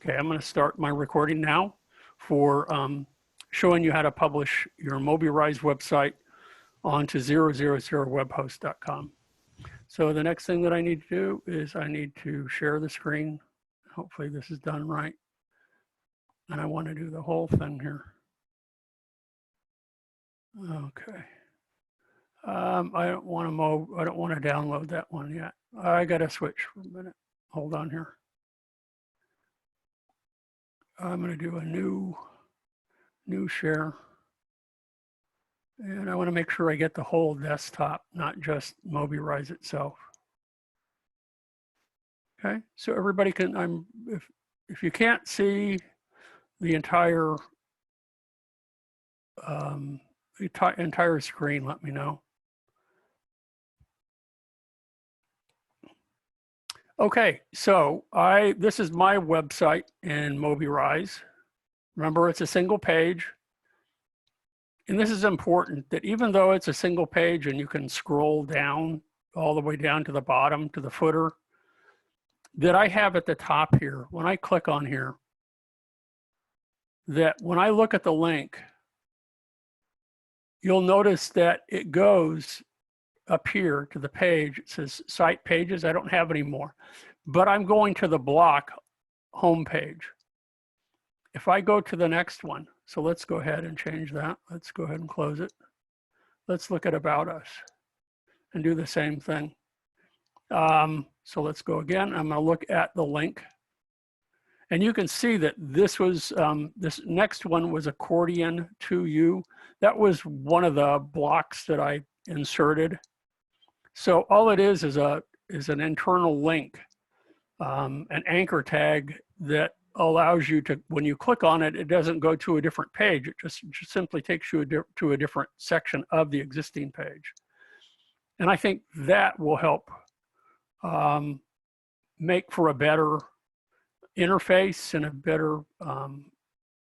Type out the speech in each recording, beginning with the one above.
Okay, I'm going to start my recording now for showing you how to publish your MobiRise website onto 000webhost.com. So the next thing that I need to do is I need to share the screen. Hopefully this is done right. And I want to do the whole thing here. Okay. I don't want to download that one yet. I got to switch for a minute. Hold on here. I'm going to do a new share. And I want to make sure I get the whole desktop, not just MobiRise itself. Okay, so everybody can, if you can't see the entire screen, let me know. Okay, so this is my website in MobiRise. Remember, it's a single page. And this is important that even though it's a single page and you can scroll down all the way down to the bottom to the footer, that I have at the top here, when I click on here, that when I look at the link, you'll notice that it goes up here to the page. It says Site Pages. I don't have any more, but I'm going to the block home page. If I go to the next one, so let's go ahead and change that. Let's go ahead and close it. Let's look at About Us and do the same thing. So let's go again. I'm going to look at the link. And you can see that this was, this next one was Accordion to You. That was one of the blocks that I inserted. So all it is an internal link, an anchor tag that allows you to, when you click on it, it doesn't go to a different page. It just simply takes you to a different section of the existing page. And I think that will help make for a better interface and a better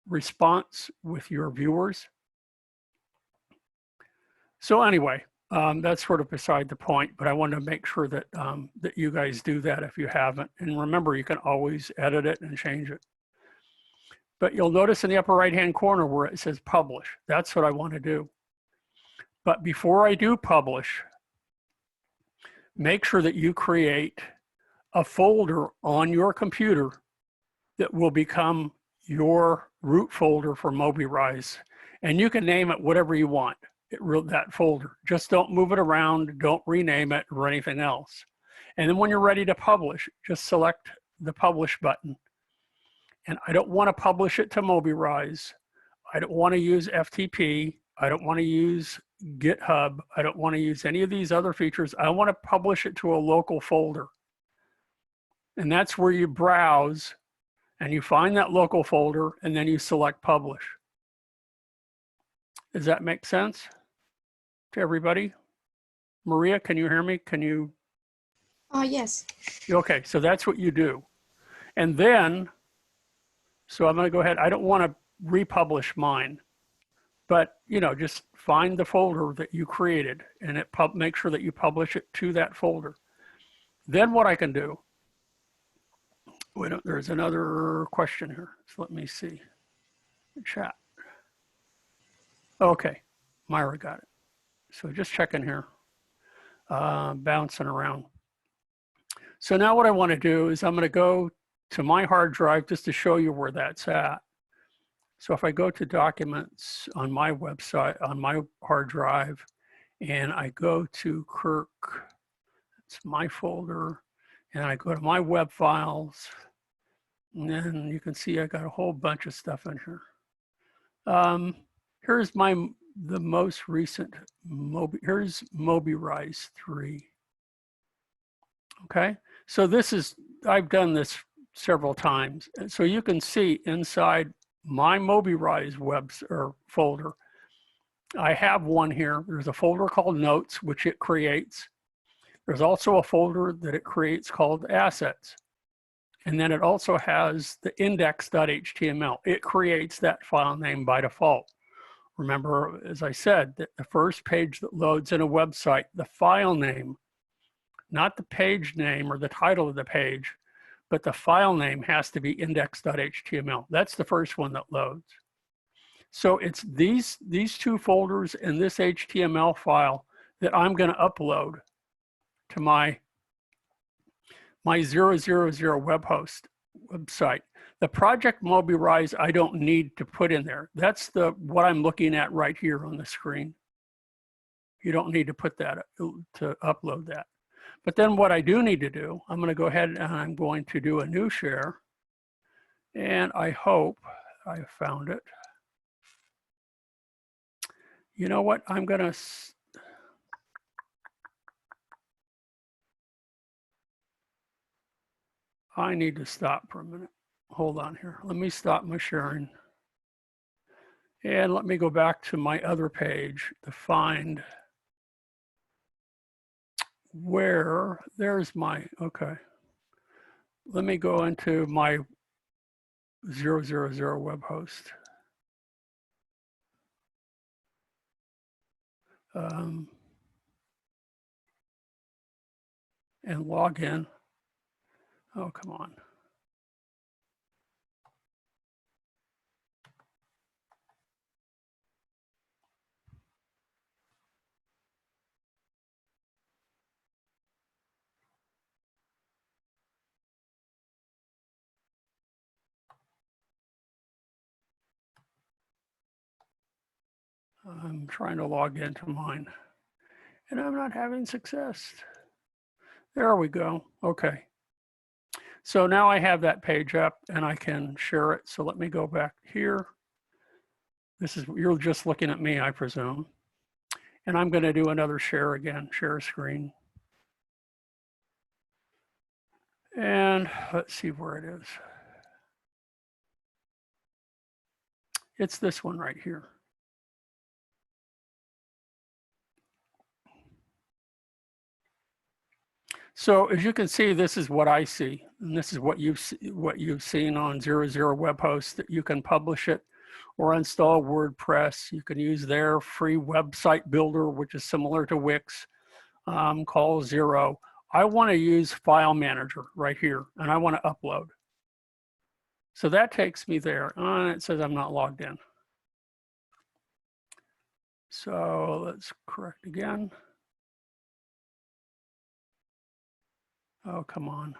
response with your viewers. So anyway, that's sort of beside the point, but I wanted to make sure that that you guys do that if you haven't. And remember, you can always edit it and change it. But you'll notice in the upper right-hand corner where it says Publish. That's what I want to do. But before I do publish, make sure that you create a folder on your computer that will become your root folder for MobiRise. And you can name it whatever you want. That folder. Just don't move it around, don't rename it or anything else. And then when you're ready to publish, just select the Publish button. And I don't want to publish it to MobiRise. I don't want to use FTP. I don't want to use GitHub. I don't want to use any of these other features. I want to publish it to a local folder. And that's where you browse and you find that local folder and then you select Publish. Does that make sense to everybody? Maria, can you hear me? Can you? Yes. Okay, so that's what you do. And then, so I'm going to go ahead. I don't want to republish mine, but just find the folder that you created and make sure that you publish it to that folder. Then what I can do, there's another question here. So let me see the chat. Okay, Myra got it. So just checking here, bouncing around. So now what I want to do is I'm going to go to my hard drive just to show you where that's at. So if I go to Documents on my website, on my hard drive, and I go to Kirk, it's my folder, and I go to my web files, and then you can see I got a whole bunch of stuff in here. Here's the most recent, here's MobiRise 3. Okay, so I've done this several times. And so you can see inside my MobiRise folder, I have one here. There's a folder called Notes, which it creates. There's also a folder that it creates called Assets. And then it also has the index.html. It creates that file name by default. Remember, as I said, that the first page that loads in a website, the file name, not the page name or the title of the page, but the file name has to be index.html. That's the first one that loads. So it's these two folders and this HTML file that I'm going to upload to my 000 web host website. The project Mobirise I don't need to put in there. That's what I'm looking at right here on the screen. You don't need to put that to upload that. But then what I do need to do, I'm going to go ahead and I'm going to do a new share. And I hope I found it. You know what? I'm going to I need to stop for a minute. Hold on here. Let me stop my sharing. And let me go back to my other page to find where there's my, okay. Let me go into my 000 web host. And log in. Oh, come on. I'm trying to log into mine and I'm not having success. There we go. Okay. So now I have that page up and I can share it. So let me go back here. This is, you're just looking at me, I presume. And I'm going to do another share again, share screen. And let's see where it is. It's this one right here. So as you can see, this is what I see, and this is what you've seen on 0 web host, that you can publish it or install WordPress. You can use their free website builder, which is similar to Wix, called Xero. I want to use File Manager right here, and I want to upload. So that takes me there, and it says I'm not logged in. So let's correct again. Oh, come on.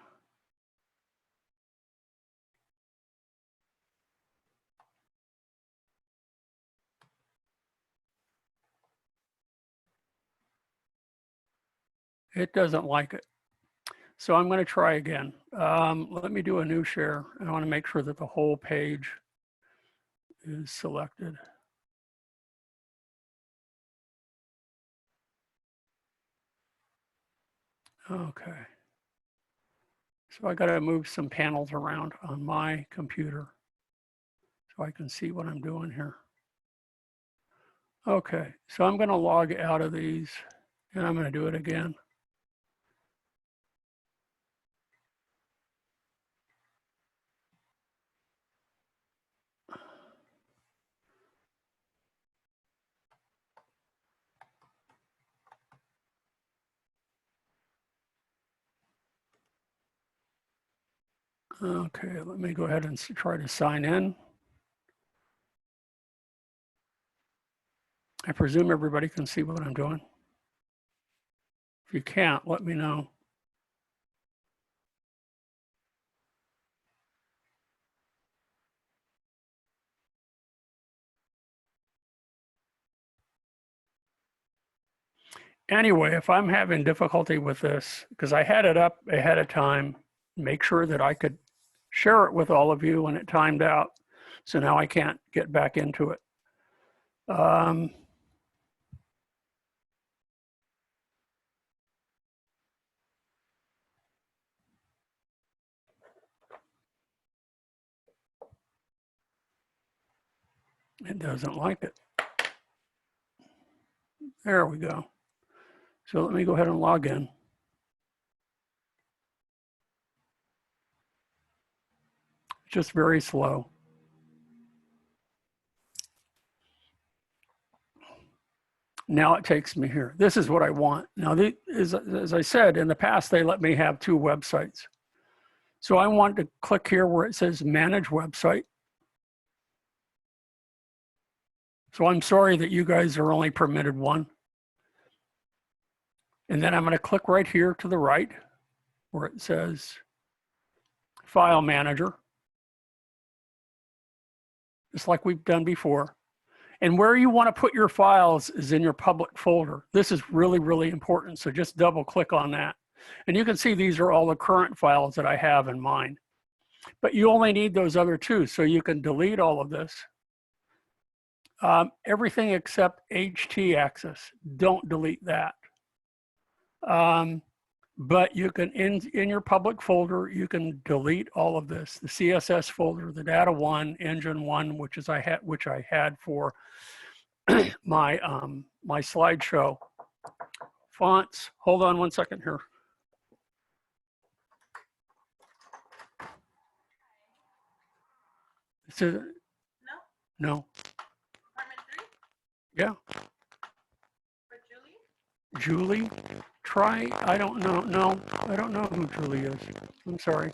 It doesn't like it. So I'm going to try again. Let me do a new share. I want to make sure that the whole page is selected. Okay. So I got to move some panels around on my computer so I can see what I'm doing here. Okay, so I'm going to log out of these and I'm going to do it again. Okay, let me go ahead and try to sign in. I presume everybody can see what I'm doing. If you can't, let me know. Anyway, if I'm having difficulty with this, because I had it up ahead of time, make sure that I could share it with all of you when it timed out. So now I can't get back into it. It doesn't like it. There we go. So let me go ahead and log in. It's just very slow. Now it takes me here. This is what I want. Now, as I said, in the past, they let me have 2 websites. So I want to click here where it says manage website. So I'm sorry that you guys are only permitted one. And then I'm going to click right here to the right where it says file manager, just like we've done before. And where you want to put your files is in your public folder. This is really, really important. So just double click on that. And you can see these are all the current files that I have in mine. But you only need those other two, so you can delete all of this. Everything except htaccess, don't delete that. But you can, in your public folder, you can delete all of this, the CSS folder, the data one, engine one, which I had for my my slideshow. Fonts, hold on one second here. So, no. Department 3? Yeah. For Julie? Julie, try, I don't know, no, I don't know who Julie is. I'm sorry.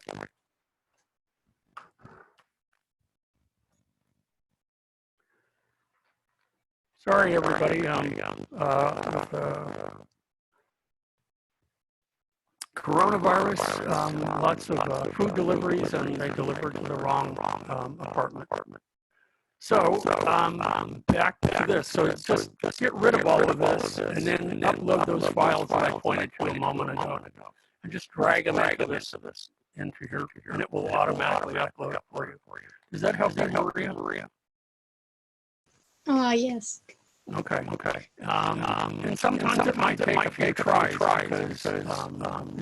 Sorry, everybody. Coronavirus, lots of food deliveries, and they delivered to the wrong apartment. So back to this. So just get rid of all of this and then upload those files that I pointed to a moment ago. And just drag them into here, and it will automatically upload it for you. Does that help you, Maria? Yes. Okay. And sometimes it might take a few tries because 000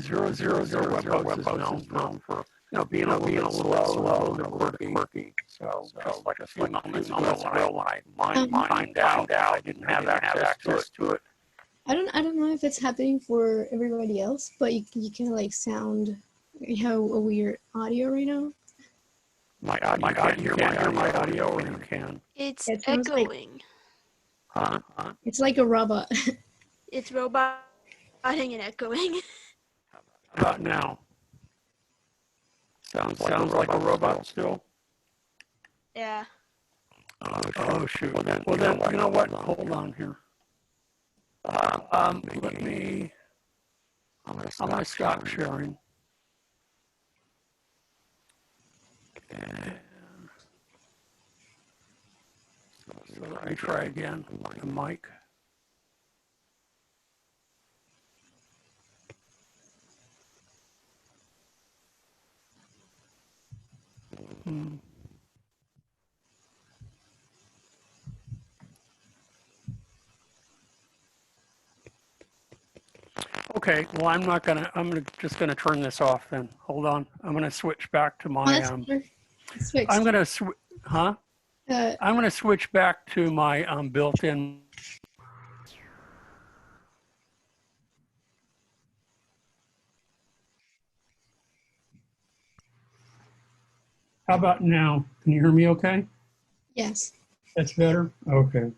webhooks is known for being a little slow and quirky. So just like a few moments ago when I mined out, I didn't have access to it. I don't know if it's happening for everybody else, but you can like you have a weird audio right now. My audio, you can't hear my audio, or you can. It's It sounds like- echoing. It's like a robot. It's roboting and echoing. How about now? Sounds like a robot still. Yeah. Oh shoot. Well then, you know what? Hold on here. Let me. I'm gonna stop sharing. And so let me try again with the mic. Okay, well, I'm just gonna turn this off then. Hold on. I'm gonna switch back to my, Switch. I'm gonna switch back to my built-in. How about now? Can you hear me okay? Yes. That's better? Okay.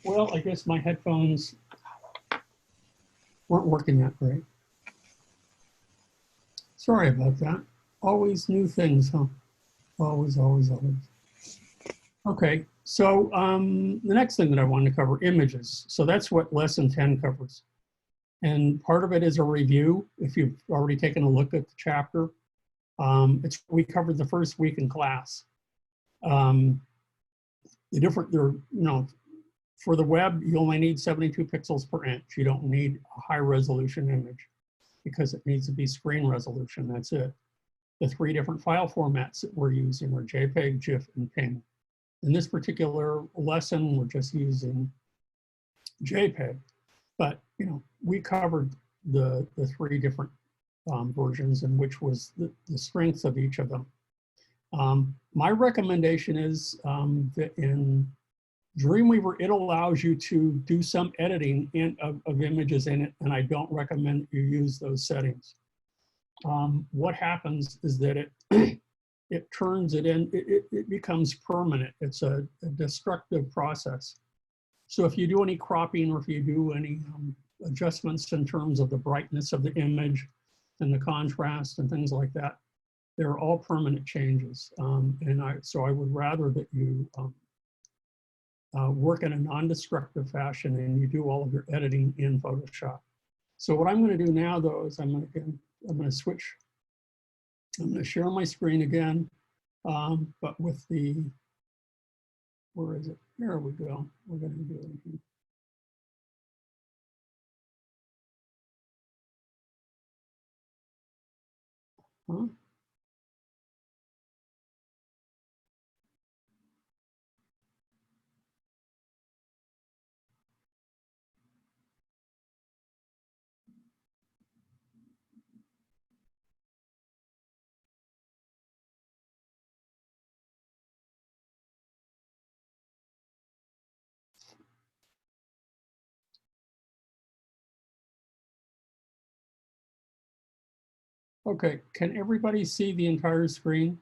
Well, I guess my headphones weren't working that great. Sorry about that. Always new things, huh? Always. Okay, so the next thing that I wanted to cover, images. So that's what lesson 10 covers. And part of it is a review, if you've already taken a look at the chapter. We covered the first week in class. For the web, you only need 72 pixels per inch. You don't need a high resolution image because it needs to be screen resolution, that's it. The three different file formats that we're using are JPEG, GIF, and PNG. In this particular lesson, we're just using JPEG, but we covered the three different versions and which was the strengths of each of them. My recommendation is that in Dreamweaver, it allows you to do some editing of images in it, and I don't recommend you use those settings. What happens is that it turns it in, it becomes permanent. It's a destructive process. So if you do any cropping or if you do any adjustments in terms of the brightness of the image and the contrast and things like that, They're all permanent changes. So I would rather that you work in a non-destructive fashion and you do all of your editing in Photoshop. So what I'm going to do now, though, is I'm going to switch. I'm going to share my screen again, but with the, where is it? There we go. We're going to do it here. Huh? Okay, can everybody see the entire screen?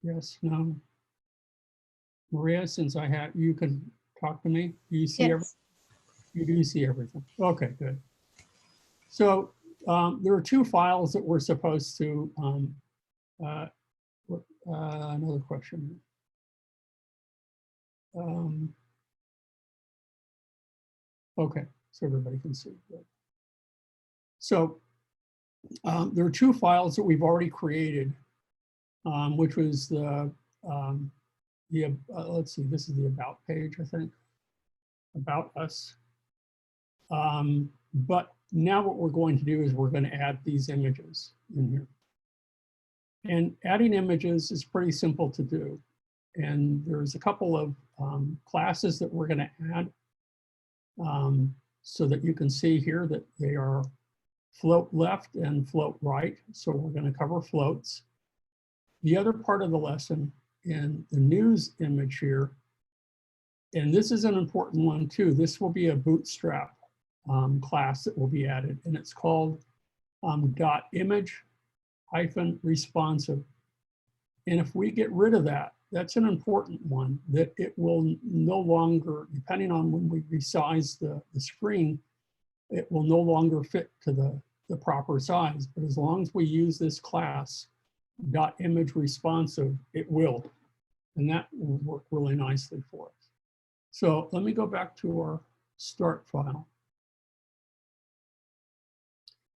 Yes, no? Maria, since I have, you can talk to me. Do you see everything? Yes. You do see everything. Okay, good. So there are two files that we're supposed to, another question. Okay, so everybody can see. Good. So there are two files that we've already created, which was let's see, this is the about page, I think, about us. But now what we're going to do is we're going to add these images in here. And adding images is pretty simple to do. And there's a couple of classes that we're going to add so that you can see here that they are float left and float right. So we're going to cover floats. The other part of the lesson in the news image here, and this is an important one too, this will be a bootstrap class that will be added, and it's called .image-responsive. And if we get rid of that, that's an important one, that it will no longer, depending on when we resize the screen, it will no longer fit to the proper size. But as long as we use this class, .image-responsive, it will. And that will work really nicely for us. So let me go back to our start file.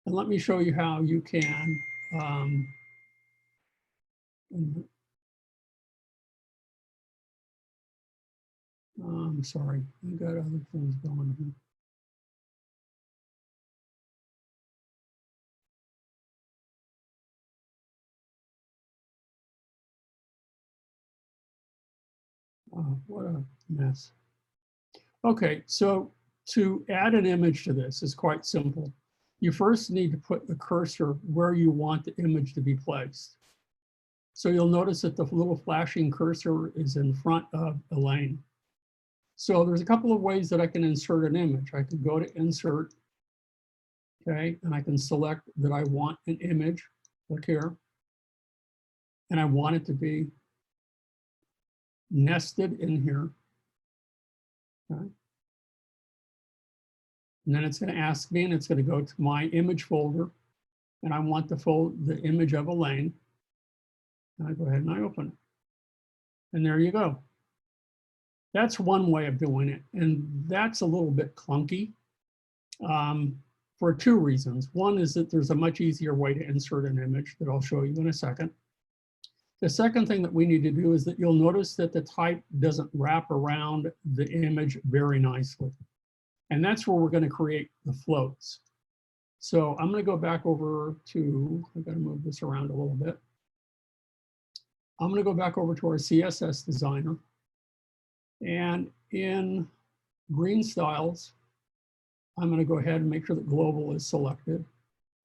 And let me show you how you can I'm sorry, I got other things going here. What a mess. Okay, so to add an image to this is quite simple. You first need to put the cursor where you want the image to be placed. So you'll notice that the little flashing cursor is in front of Elaine. So there's a couple of ways that I can insert an image. I could go to insert, okay, and I can select that I want an image, look here, and I want it to be nested in here. Okay. And then it's going to ask me, and it's going to go to my image folder, and I want the image of Elaine. And I go ahead and I open it. And there you go. That's one way of doing it. And that's a little bit clunky for two reasons. One is that there's a much easier way to insert an image that I'll show you in a second. The second thing that we need to do is that you'll notice that the type doesn't wrap around the image very nicely. And that's where we're going to create the floats. So I'm going to go back over to, I've got to move this around a little bit. I'm going to go back over to our CSS designer. And in Green Styles, I'm going to go ahead and make sure that global is selected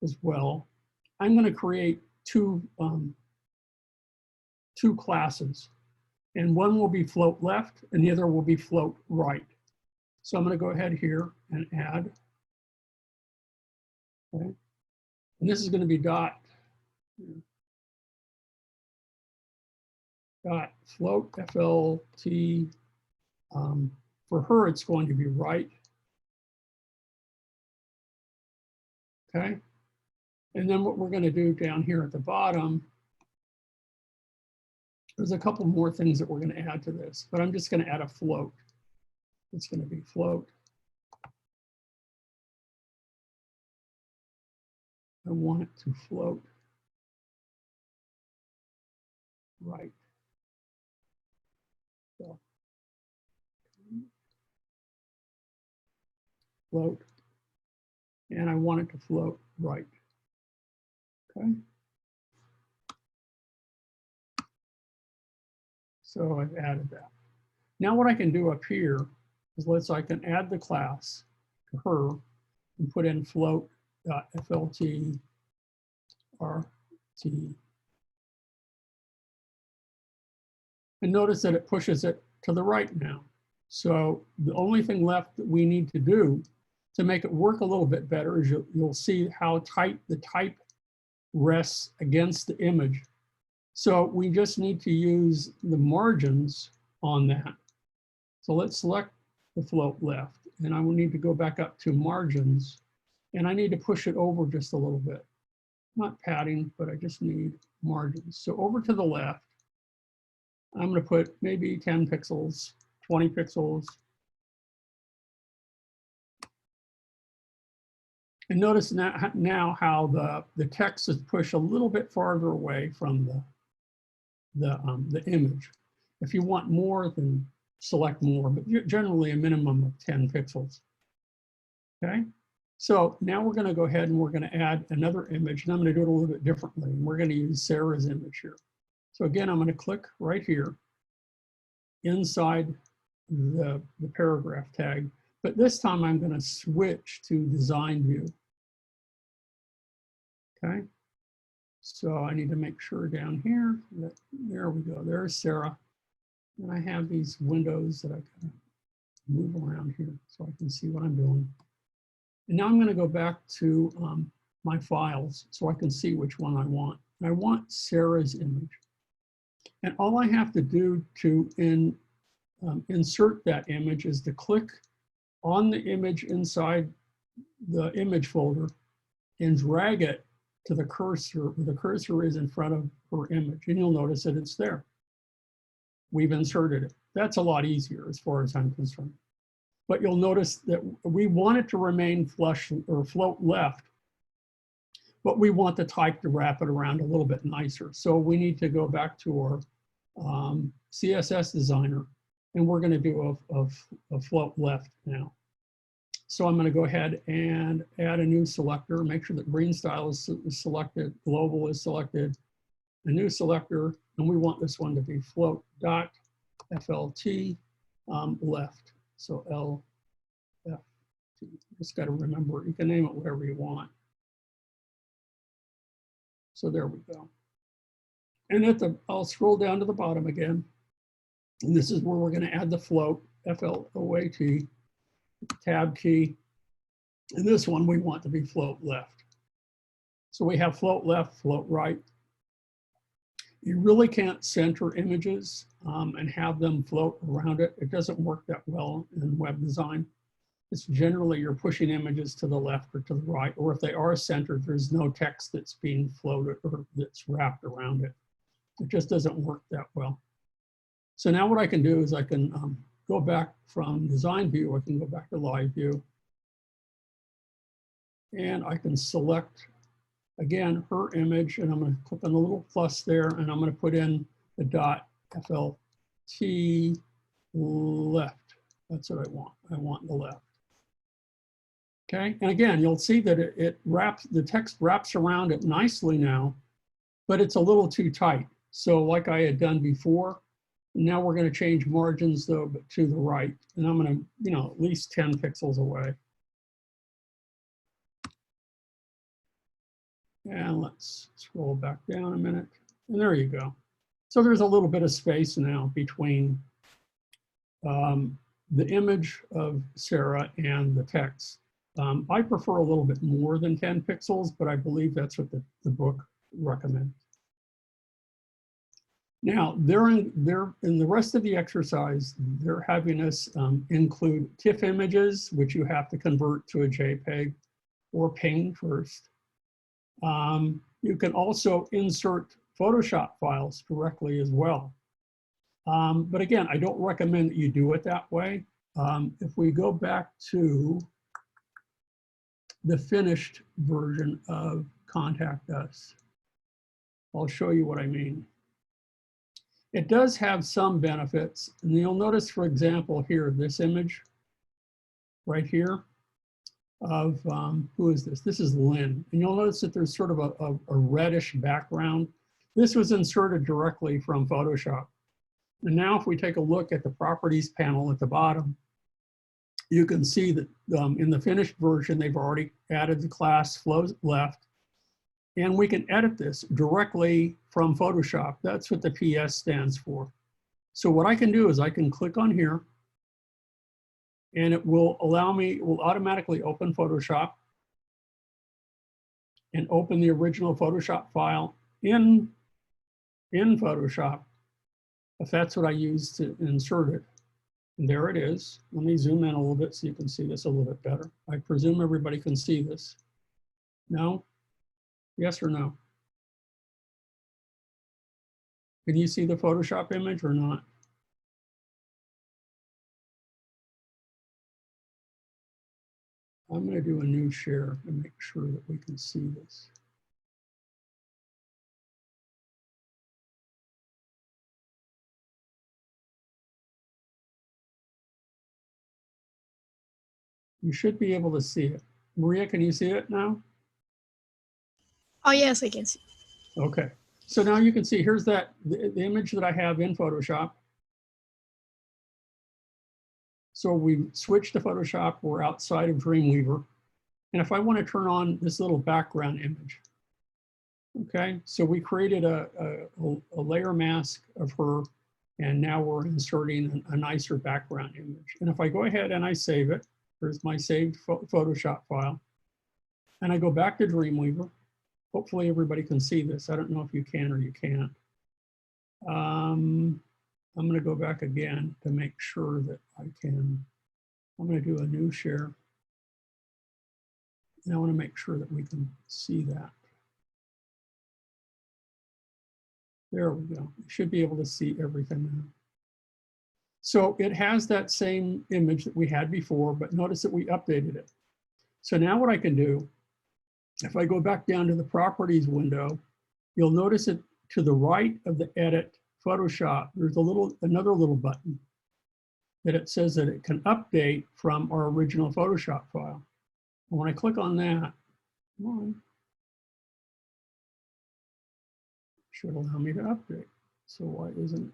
as well. I'm going to create two classes. And one will be float left and the other will be float right. So I'm going to go ahead here and add. Okay. And this is going to be dot float, FLT. For her, it's going to be right. Okay. And then what we're going to do down here at the bottom, there's a couple more things that we're going to add to this, but I'm just going to add a float. It's going to be float. I want it to float right. So, float, and I want it to float right. Okay. So I've added that. Now what I can do up here is I can add the class to her and put in float.flt rt. And notice that it pushes it to the right now. So the only thing left that we need to do to make it work a little bit better is you'll see how tight the type rests against the image. So we just need to use the margins on that. So let's select the float left, and I will need to go back up to margins, and I need to push it over just a little bit. Not padding, but I just need margins. So over to the left, I'm going to put maybe 10 pixels, 20 pixels. And notice now how the text is pushed a little bit farther away from the image. If you want more, then select more, but generally a minimum of 10 pixels. Okay, so now we're going to go ahead and we're going to add another image, and I'm going to do it a little bit differently. And we're going to use Sarah's image here. So again, I'm going to click right here inside the paragraph tag, but this time I'm going to switch to design view. Okay, so I need to make sure down here that there we go. There's Sarah. And I have these windows that I can move around here so I can see what I'm doing. And now I'm going to go back to my files so I can see which one I want. And I want Sarah's image. And all I have to do to insert that image is to click on the image inside the image folder and drag it to the cursor, where the cursor is in front of her image. And you'll notice that it's there. We've inserted it. That's a lot easier as far as I'm concerned. But you'll notice that we want it to remain flush or float left, but we want the type to wrap it around a little bit nicer. So we need to go back to our CSS designer, and we're going to do a float left now. So I'm going to go ahead and add a new selector, make sure that green style is selected, global is selected, a new selector, and we want this one to be float.flt left. So LFT. Just got to remember, you can name it whatever you want. So there we go. And I'll scroll down to the bottom again. And this is where we're going to add the float, FLOAT, tab key. And this one we want to be float left. So we have float left, float right. You really can't center images and have them float around it. It doesn't work that well in web design. It's generally you're pushing images to the left or to the right, or if they are centered, there's no text that's being floated or that's wrapped around it. It just doesn't work that well. So now what I can do is I can go back from design view, I can go back to live view, and I can select again, her image, and I'm going to click on the little plus there, and I'm going to put in the .flt left. That's what I want. I want the left. Okay, and again, you'll see that it wraps, the text wraps around it nicely now, but it's a little too tight. So like I had done before, now we're going to change margins though, but to the right, and I'm going to, at least 10 pixels away. And let's scroll back down a minute. And there you go. So there's a little bit of space now between the image of Sarah and the text. I prefer a little bit more than 10 pixels, but I believe that's what the book recommends. Now, in the rest of the exercise, they're having us include TIFF images, which you have to convert to a JPEG or PNG first. You can also insert Photoshop files directly as well. But again, I don't recommend that you do it that way. If we go back to the finished version of Contact Us, I'll show you what I mean. It does have some benefits, and you'll notice, for example, here, this image right here of, who is this? This is Lynn. And you'll notice that there's sort of a reddish background. This was inserted directly from Photoshop. And now if we take a look at the properties panel at the bottom, you can see that in the finished version, they've already added the class flow left. And we can edit this directly from Photoshop. That's what the PS stands for. So what I can do is I can click on here, and it will allow me, it will automatically open Photoshop and open the original Photoshop file in Photoshop, if that's what I use to insert it. And there it is. Let me zoom in a little bit so you can see this a little bit better. I presume everybody can see this. No? Yes or no? Can you see the Photoshop image or not? I'm going to do a new share and make sure that we can see this. You should be able to see it. Maria, can you see it now? Oh, yes, I can see. Okay. So now you can see, here's the image that I have in Photoshop. So we switched to Photoshop, we're outside of Dreamweaver. And if I want to turn on this little background image, okay, so we created a layer mask of her, and now we're inserting a nicer background image. And if I go ahead and I save it, there's my saved Photoshop file, and I go back to Dreamweaver. Hopefully everybody can see this. I don't know if you can or you can't. I'm going to go back again to make sure that I can. I'm going to do a new share. And I want to make sure that we can see that. There we go. You should be able to see everything now. So it has that same image that we had before, but notice that we updated it. So now what I can do, if I go back down to the properties window, you'll notice that to the right of the edit Photoshop, there's another little button that it says that it can update from our original Photoshop file. And when I click on that, it should allow me to update. So why isn't it?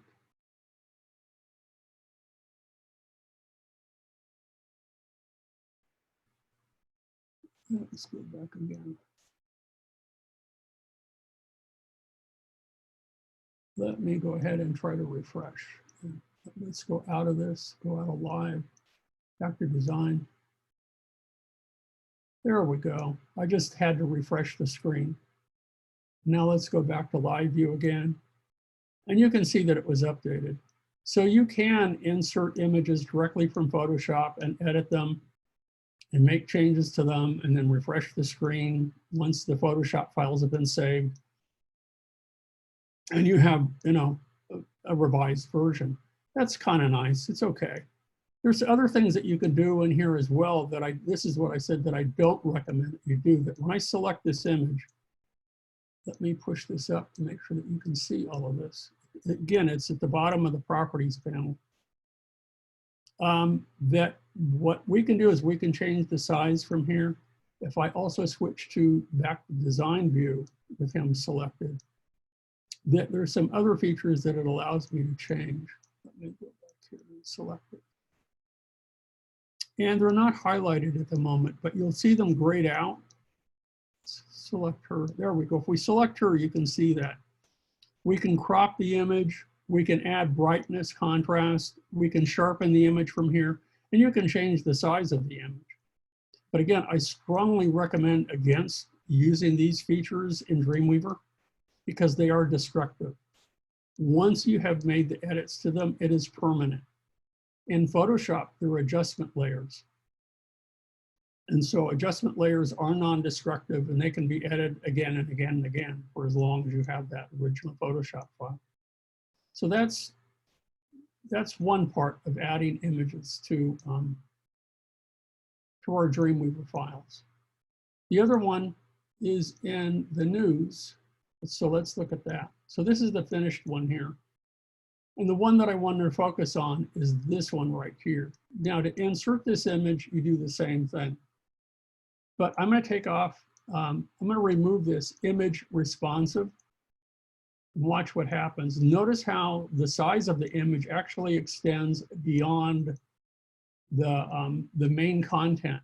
Let's go back again. Let me go ahead and try to refresh. Let's go out of this, go out of live, back to design. There we go. I just had to refresh the screen. Now let's go back to live view again. And you can see that it was updated. So you can insert images directly from Photoshop and edit them and make changes to them and then refresh the screen once the Photoshop files have been saved. And you have, you know, a revised version. That's kind of nice. It's okay. There's other things that you can do in here as well that this is what I said that I don't recommend that you do. That when I select this image, let me push this up to make sure that you can see all of this. Again, it's at the bottom of the properties panel. That what we can do is we can change the size from here. If I also switch to back to design view with him selected, that there's some other features that it allows me to change. Let me go back here and select it. And they're not highlighted at the moment, but you'll see them grayed out. Select her, there we go. If we select her, you can see that. We can crop the image, we can add brightness, contrast, we can sharpen the image from here, and you can change the size of the image. But again, I strongly recommend against using these features in Dreamweaver because they are destructive. Once you have made the edits to them, it is permanent. In Photoshop, there are adjustment layers. And so adjustment layers are non-destructive and they can be edited again and again and again for as long as you have that original Photoshop file. So that's one part of adding images to our Dreamweaver files. The other one is in the news. So let's look at that. So this is the finished one here. And the one that I wanted to focus on is this one right here. Now to insert this image, you do the same thing. But I'm going to take off, I'm going to remove this image responsive and watch what happens. Notice how the size of the image actually extends beyond the main content,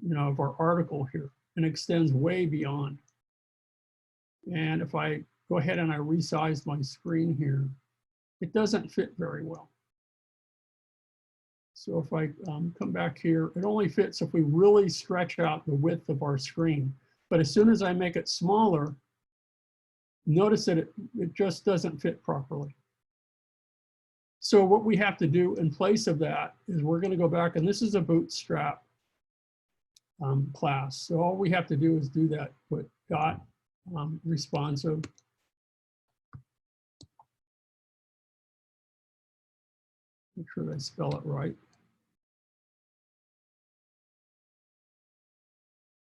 you know, of our article here, and extends way beyond. And if I go ahead and I resize my screen here, it doesn't fit very well. So if I come back here, it only fits if we really stretch out the width of our screen. But as soon as I make it smaller, notice that it just doesn't fit properly. So what we have to do in place of that is we're going to go back, and this is a Bootstrap class. So all we have to do is do that, put dot responsive. Make sure I spell it right.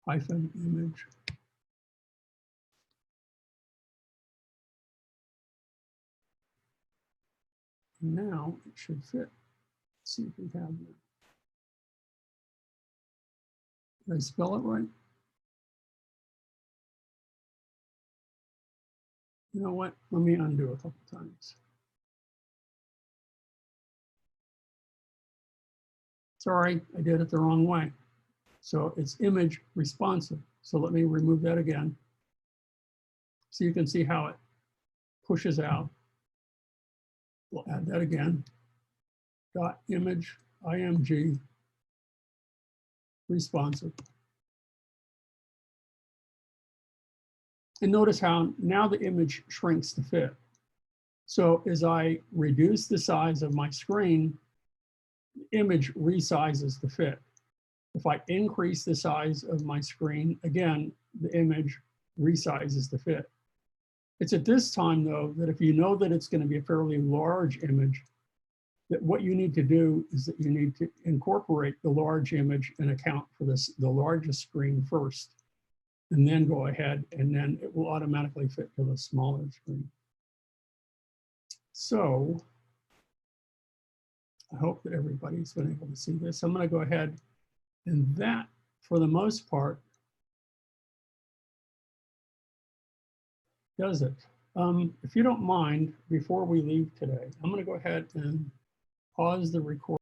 Hyphen image. Now it should fit. Let's see if we have that. Did I spell it right? You know what? Let me undo a couple times. Sorry, I did it the wrong way. So it's image responsive. So let me remove that again. So you can see how it pushes out. We'll add that again. Dot image img responsive. And notice how now the image shrinks to fit. So as I reduce the size of my screen, the image resizes to fit. If I increase the size of my screen, again, the image resizes to fit. It's at this time, though, that if you know that it's going to be a fairly large image, that what you need to do is that you need to incorporate the large image and account for this, the largest screen first, and then go ahead, and then it will automatically fit to the smaller screen. So I hope that everybody's been able to see this. I'm going to go ahead, and that, for the most part, does it. If you don't mind, before we leave today, I'm going to go ahead and pause the recording.